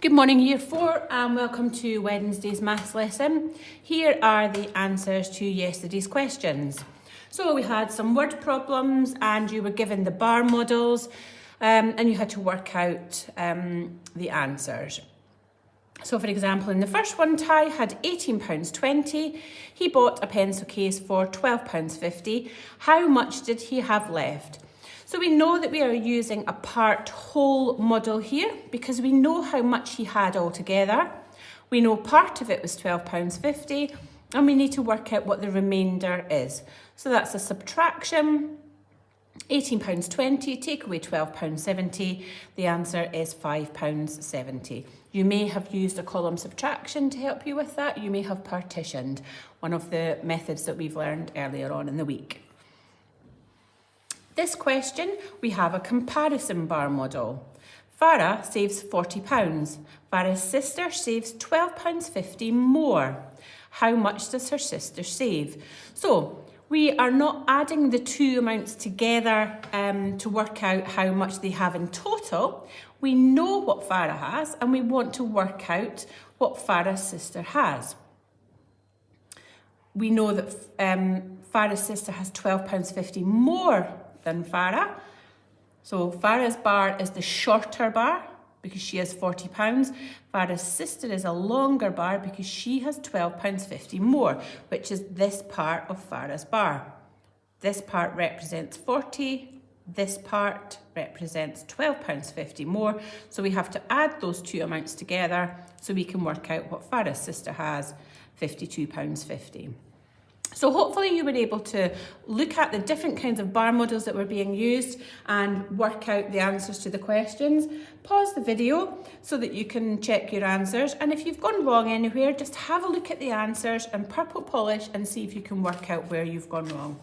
Good morning, Year 4, and welcome to Wednesday's maths lesson. Here are the answers to yesterday's questions. So we had some word problems and you were given the bar models and you had to work out the answers. So for example, in the first one, Ty had £18.20. He bought a pencil case for £12.50. How much did he have left? So we know that we are using a part-whole model here because we know how much he had altogether. We know part of it was £12.50 and we need to work out what the remainder is. So that's a subtraction. £18.20, take away £12.70, the answer is £5.70. You may have used a column subtraction to help you with that. You may have partitioned, one of the methods that we've learned earlier on in the week. This question, we have a comparison bar model. Farah saves £40. Farah's sister saves £12.50 more. How much does her sister save? So we are not adding the two amounts together to work out how much they have in total. We know what Farah has and we want to work out what Farah's sister has. We know that Farah's sister has £12.50 more than Farah. So Farah's bar is the shorter bar because she has £40. Farah's sister is a longer bar because she has £12.50 more, which is this part of Farah's bar. This part represents 40, this part represents £12.50 more. So we have to add those two amounts together so we can work out what Farah's sister has, £52.50. So hopefully you were able to look at the different kinds of bar models that were being used and work out the answers to the questions. Pause the video so that you can check your answers. And if you've gone wrong anywhere, just have a look at the answers and purple polish and see if you can work out where you've gone wrong.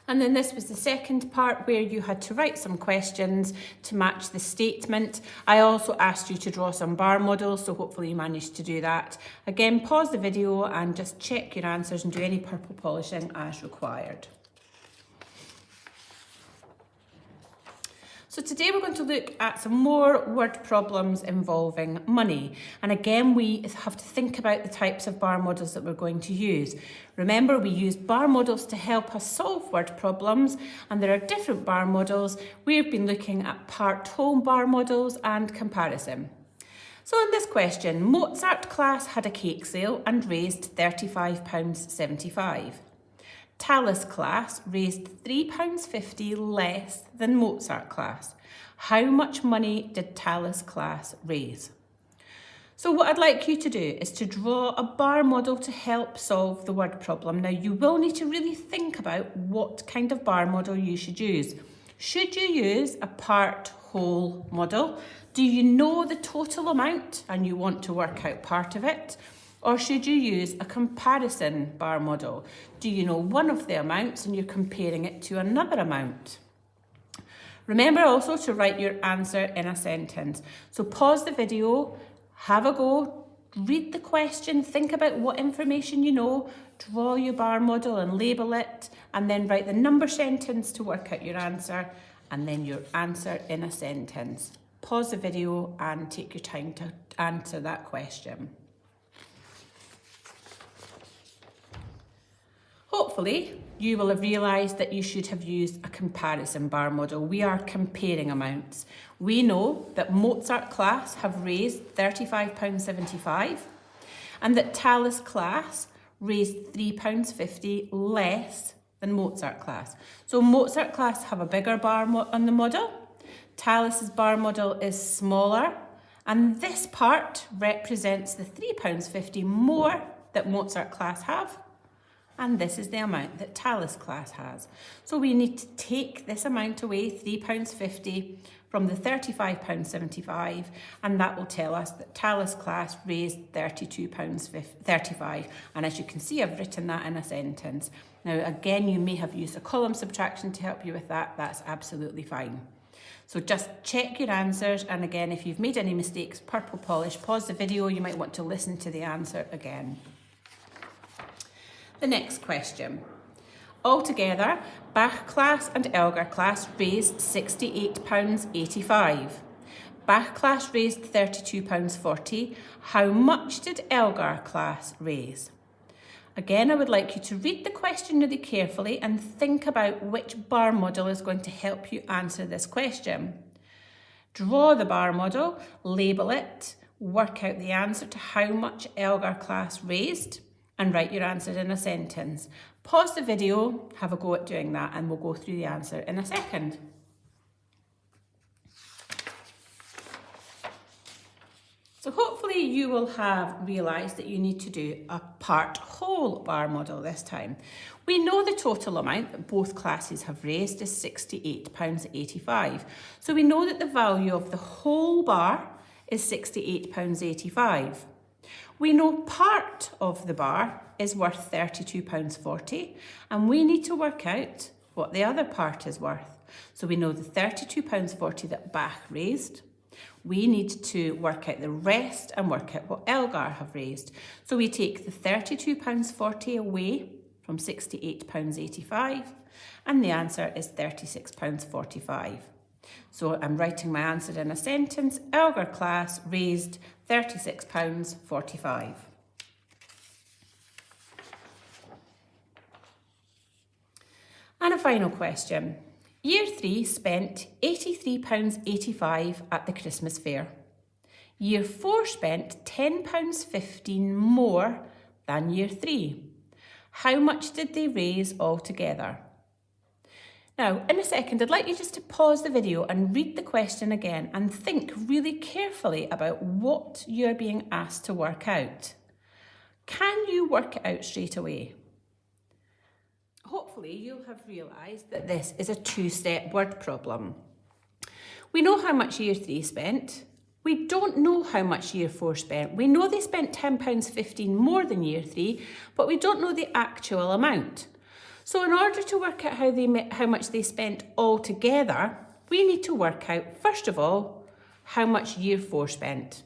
And then this was the second part where you had to write some questions to match the statement. I also asked you to draw some bar models, so hopefully you managed to do that. Again, pause the video and just check your answers and do any purple polishing as required. So today we're going to look at some more word problems involving money. And again, we have to think about the types of bar models that we're going to use. Remember, we use bar models to help us solve word problems, and there are different bar models. We've been looking at part-whole bar models and comparison. So in this question, Mozart class had a cake sale and raised £35.75. Tallis class raised £3.50 less than Mozart class. How much money did Tallis class raise? So what I'd like you to do is to draw a bar model to help solve the word problem. Now you will need to really think about what kind of bar model you should use. Should you use a part-whole model? Do you know the total amount and you want to work out part of it? Or should you use a comparison bar model? Do you know one of the amounts and you're comparing it to another amount? Remember also to write your answer in a sentence. So pause the video, have a go, read the question, think about what information you know, draw your bar model and label it, and then write the number sentence to work out your answer, and then your answer in a sentence. Pause the video and take your time to answer that question. Hopefully, you will have realised that you should have used a comparison bar model. We are comparing amounts. We know that Mozart class have raised £35.75 and that Tallis class raised £3.50 less than Mozart class. So Mozart class have a bigger bar on the model. Tallis's bar model is smaller, and this part represents the £3.50 more that Mozart class have. And this is the amount that Tallis class has. So we need to take this amount away, £3.50, from the £35.75, and that will tell us that Tallis class raised £32.35. And as you can see, I've written that in a sentence. Now, again, you may have used a column subtraction to help you with that. That's absolutely fine. So just check your answers, and again, if you've made any mistakes, purple polish, pause the video. You might want to listen to the answer again. The next question. Altogether, Bach class and Elgar class raised £68.85. Bath class raised £32.40. How much did Elgar class raise? Again, I would like you to read the question really carefully and think about which bar model is going to help you answer this question. Draw the bar model, label it, work out the answer to how much Elgar class raised, and write your answer in a sentence. Pause the video, have a go at doing that, and we'll go through the answer in a second. So hopefully you will have realised that you need to do a part whole bar model this time. We know the total amount that both classes have raised is £68.85. So we know that the value of the whole bar is £68.85. We know part of the bar is worth £32.40, and we need to work out what the other part is worth. So we know the £32.40 that Bath raised. We need to work out the rest and work out what Elgar have raised. So we take the £32.40 away from £68.85, and the answer is £36.45. So I'm writing my answer in a sentence. Elgar class raised £36.45. And a final question. Year 3 spent £83.85 at the Christmas fair. Year 4 spent £10.15 more than Year 3. How much did they raise altogether? Now, in a second, I'd like you just to pause the video and read the question again and think really carefully about what you're being asked to work out. Can you work it out straight away? Hopefully you'll have realised that this is a two-step word problem. We know how much Year 3 spent. We don't know how much Year 4 spent. We know they spent £10.15 more than Year 3, but we don't know the actual amount. So in order to work out how much they spent altogether, we need to work out, first of all, how much Year 4 spent.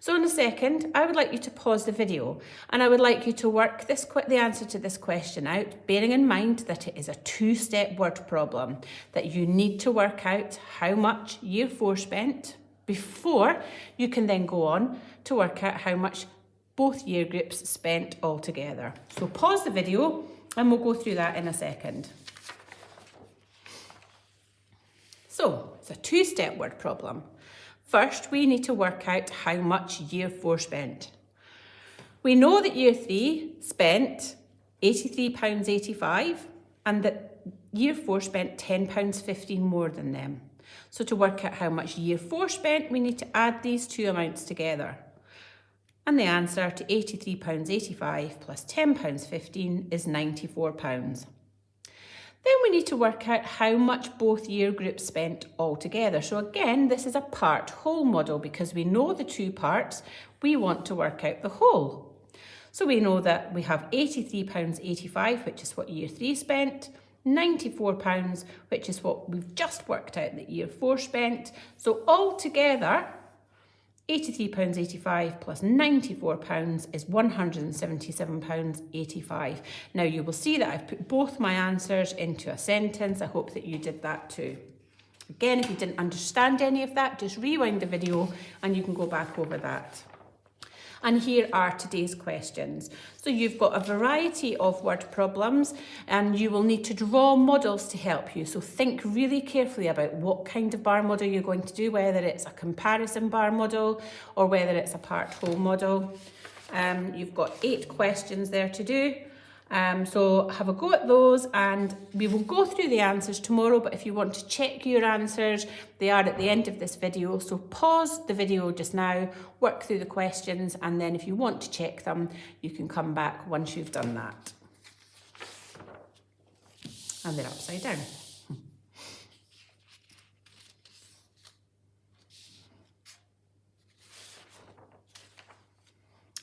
So in a second, I would like you to pause the video and I would like you to work the answer to this question out, bearing in mind that it is a two-step word problem, that you need to work out how much Year 4 spent before you can then go on to work out how much both year groups spent altogether. So pause the video and we'll go through that in a second. So it's a two-step word problem. First, we need to work out how much Year 4 spent. We know that Year 3 spent £83.85 and that Year 4 spent £10.15 more than them. So to work out how much Year 4 spent, we need to add these two amounts together. And the answer to £83.85 plus £10.15 is £94. Then we need to work out how much both year groups spent altogether. So again, this is a part whole model because we know the two parts, we want to work out the whole. So we know that we have £83.85, which is what Year 3 spent, £94, which is what we've just worked out that Year 4 spent. So altogether, £83.85 plus £94 is £177.85. Now you will see that I've put both my answers into a sentence. I hope that you did that too. Again, if you didn't understand any of that, just rewind the video and you can go back over that. And here are today's questions. So you've got a variety of word problems and you will need to draw models to help you. So think really carefully about what kind of bar model you're going to do, whether it's a comparison bar model or whether it's a part whole model. You've got 8 questions there to do. So have a go at those and we will go through the answers tomorrow, but if you want to check your answers, they are at the end of this video. So pause the video just now, work through the questions, and then if you want to check them, you can come back once you've done that. And they're upside down.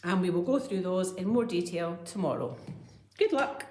And we will go through those in more detail tomorrow. Good luck.